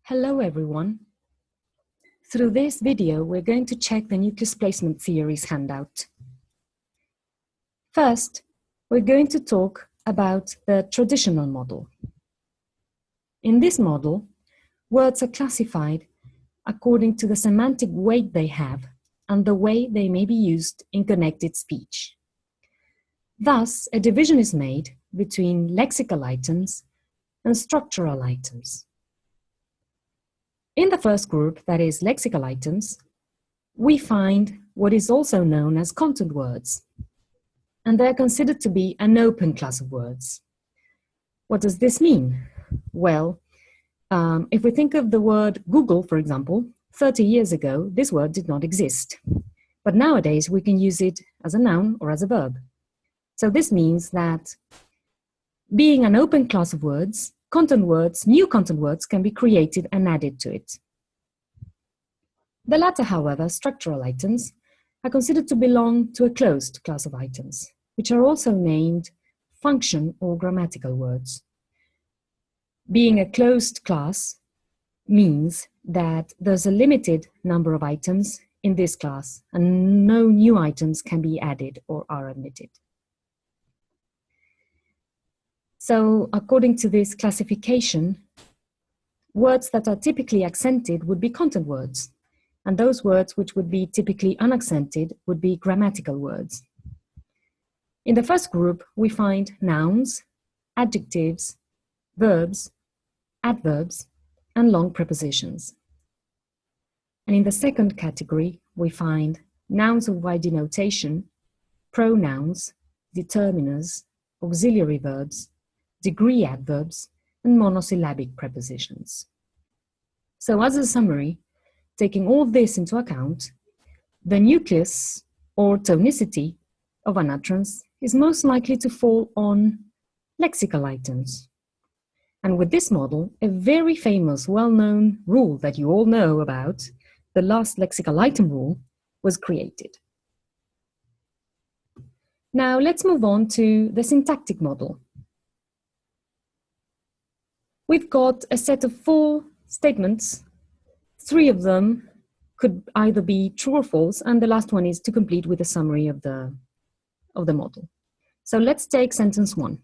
Hello everyone. Through this video, we're going to check the Nucleus placement theories handout. First, we're going to talk about the traditional model. In this model, words are classified according to the semantic weight they have and the way they may be used in connected speech. Thus, a division is made between lexical items and structural items. In the first group, that is lexical items, we find what is also known as content words, and they're considered to be an open class of words. What does this mean? Well, if we think of the word Google, for example, 30 years ago, this word did not exist. But nowadays, we can use it as a noun or as a verb. So this means that being an open class of words, content words, new content words can be created and added to it. The latter, however, structural items, are considered to belong to a closed class of items, which are also named function or grammatical words. Being a closed class means that there's a limited number of items in this class, and no new items can be added or are admitted. So, according to this classification, words that are typically accented would be content words, and those words which would be typically unaccented would be grammatical words. In the first group, we find nouns, adjectives, verbs, adverbs, and long prepositions. And in the second category, we find nouns of wide denotation, pronouns, determiners, auxiliary verbs, degree adverbs, and monosyllabic prepositions. So as a summary, taking all this into account, the nucleus or tonicity of an utterance is most likely to fall on lexical items. And with this model, a very famous, well-known rule that you all know about, the last lexical item rule, was created. Now let's move on to the syntactic model. We've got a set of 4 statements. 3 of them could either be true or false, and the last one is to complete with a summary of the model. So let's take sentence 1.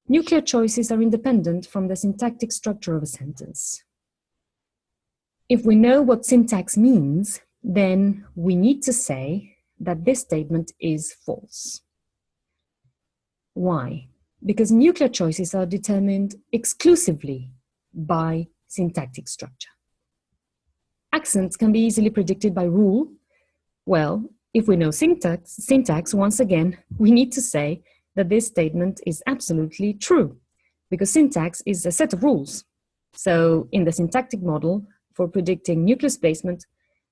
Nuclear choices are independent from the syntactic structure of a sentence. If we know what syntax means, then we need to say that this statement is false. Why? Because nuclear choices are determined exclusively by syntactic structure. Accents can be easily predicted by rule. Well, if we know syntax, once again, we need to say that this statement is absolutely true, because syntax is a set of rules. So in the syntactic model for predicting nucleus placement,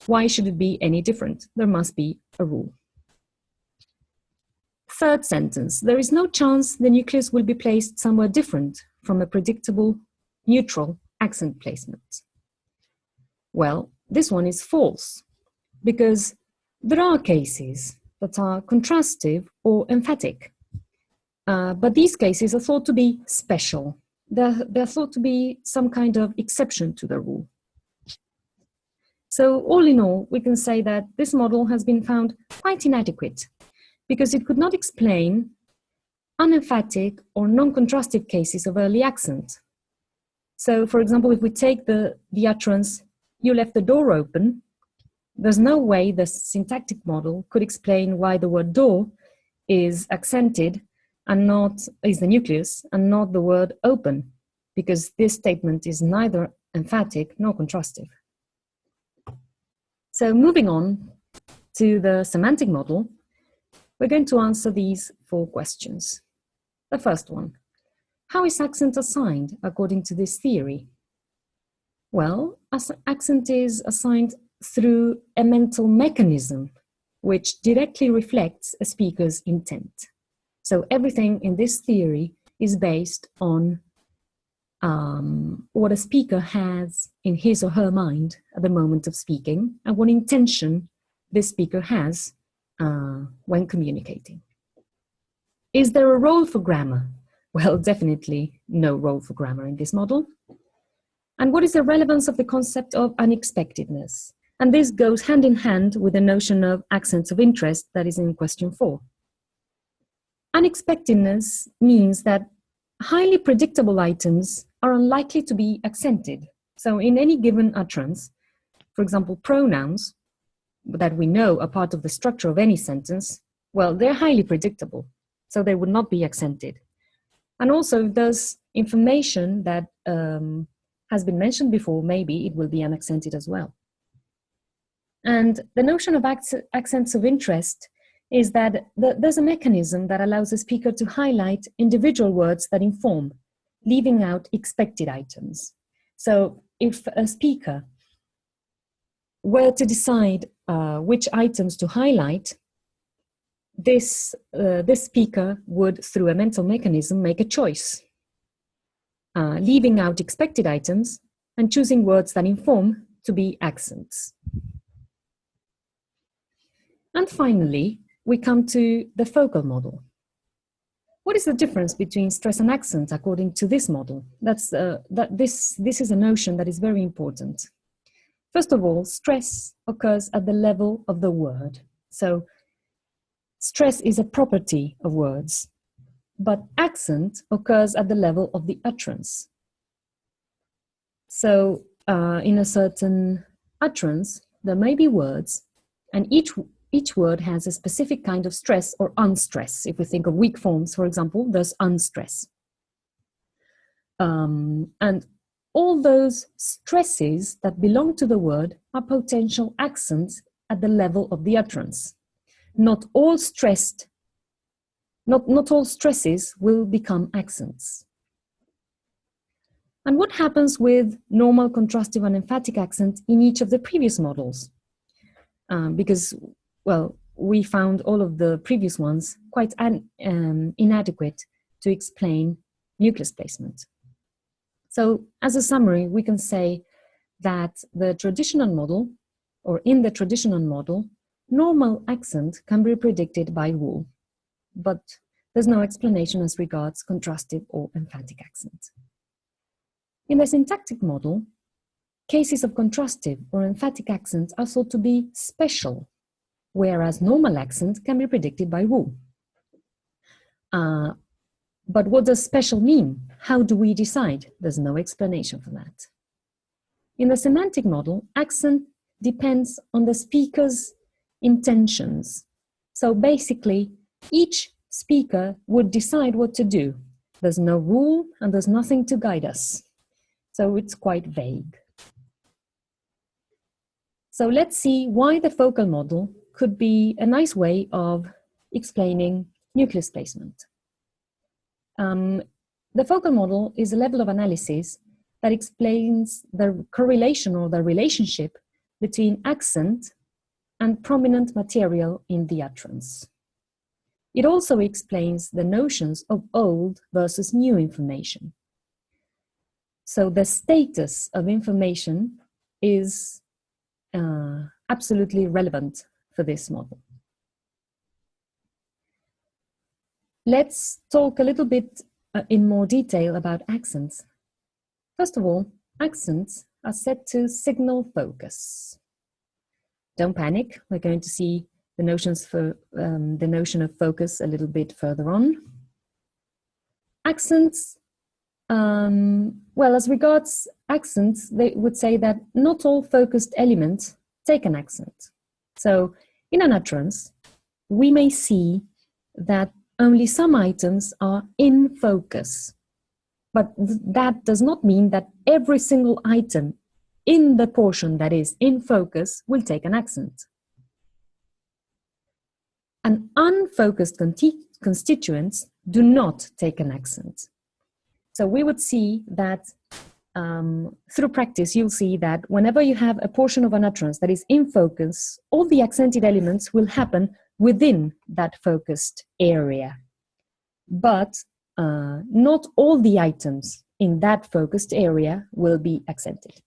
why should it be any different? There must be a rule. Third sentence, there is no chance the nucleus will be placed somewhere different from a predictable, neutral accent placement. Well, this one is false, because there are cases that are contrastive or emphatic, but these cases are thought to be special. They're thought to be some kind of exception to the rule. So all in all, we can say that this model has been found quite inadequate, because it could not explain unemphatic or non-contrastive cases of early accent. So, for example, if we take the utterance, "You left the door open," there's no way the syntactic model could explain why the word door is accented and is the nucleus and not the word open, because this statement is neither emphatic nor contrastive. So moving on to the semantic model, we're going to answer these 4 questions. The first one, how is accent assigned according to this theory? Well, accent is assigned through a mental mechanism which directly reflects a speaker's intent. So everything in this theory is based on what a speaker has in his or her mind at the moment of speaking and what intention this speaker has when communicating. Is there a role for grammar? Well, definitely no role for grammar in this model. And what is the relevance of the concept of unexpectedness? And this goes hand in hand with the notion of accents of interest that is in question 4. Unexpectedness means that highly predictable items are unlikely to be accented. So in any given utterance, for example, pronouns that we know are part of the structure of any sentence, well, they're highly predictable, so they would not be accented. And also, if there's information that has been mentioned before, maybe it will be unaccented as well. And the notion of accents of interest is that there's a mechanism that allows a speaker to highlight individual words that inform, leaving out expected items. So if a speaker were to decide which items to highlight, this speaker would, through a mental mechanism, make a choice, leaving out expected items and choosing words that inform to be accents. And finally, we come to the focal model. What is the difference between stress and accent according to this model? This is a notion that is very important. First of all, stress occurs at the level of the word. So stress is a property of words, but accent occurs at the level of the utterance. So in a certain utterance, there may be words, and each word has a specific kind of stress or unstress. If we think of weak forms, for example, there's unstress. And all those stresses that belong to the word are potential accents at the level of the utterance. Not all stresses will become accents. And what happens with normal, contrastive, and emphatic accent in each of the previous models? Because, well, we found all of the previous ones quite inadequate to explain nucleus placement. So as a summary, we can say that the traditional model, or in the traditional model, normal accent can be predicted by rule, but there's no explanation as regards contrastive or emphatic accent. In the syntactic model, cases of contrastive or emphatic accents are thought to be special, whereas normal accent can be predicted by rule. But what does special mean? How do we decide? There's no explanation for that. In the semantic model, accent depends on the speaker's intentions. So basically, each speaker would decide what to do. There's no rule and there's nothing to guide us. So it's quite vague. So let's see why the focal model could be a nice way of explaining nucleus placement. The focal model is a level of analysis that explains the correlation or the relationship between accent and prominent material in the utterance. It also explains the notions of old versus new information. So the status of information is absolutely relevant for this model. Let's talk a little bit in more detail about accents. First of all, accents are set to signal focus. Don't panic, we're going to see the notion of focus a little bit further on. Accents, well, as regards accents, they would say that not all focused elements take an accent. So in an utterance, we may see that only some items are in focus, but that does not mean that every single item in the portion that is in focus will take an accent. And unfocused constituents do not take an accent. So we would see that through practice, you'll see that whenever you have a portion of an utterance that is in focus, all the accented elements will happen within that focused area. But not all the items in that focused area will be accented.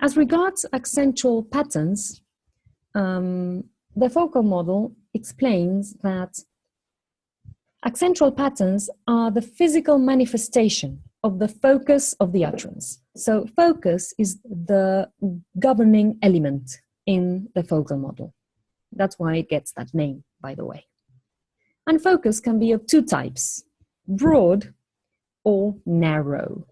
As regards accentual patterns, the focal model explains that accentual patterns are the physical manifestation of the focus of the utterance. So focus is the governing element in the focal model. That's why it gets that name, by the way. And focus can be of two types, broad or narrow.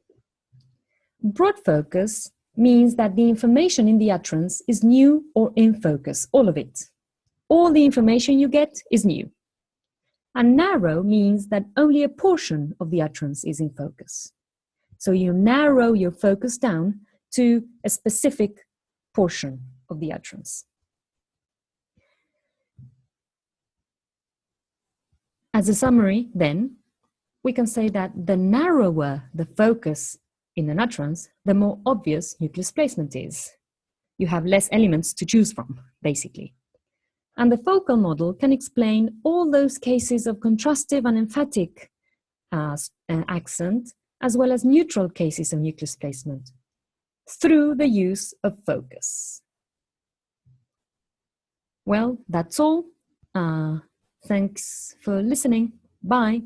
Broad focus means that the information in the utterance is new or in focus, all of it. All the information you get is new. And narrow means that only a portion of the utterance is in focus. So you narrow your focus down to a specific portion of the utterance. As a summary, then, we can say that the narrower the focus in an utterance, the more obvious nucleus placement is. You have less elements to choose from, basically. And the focal model can explain all those cases of contrastive and emphatic accent, as well as neutral cases of nucleus placement, through the use of focus. Well, that's all. Thanks for listening. Bye.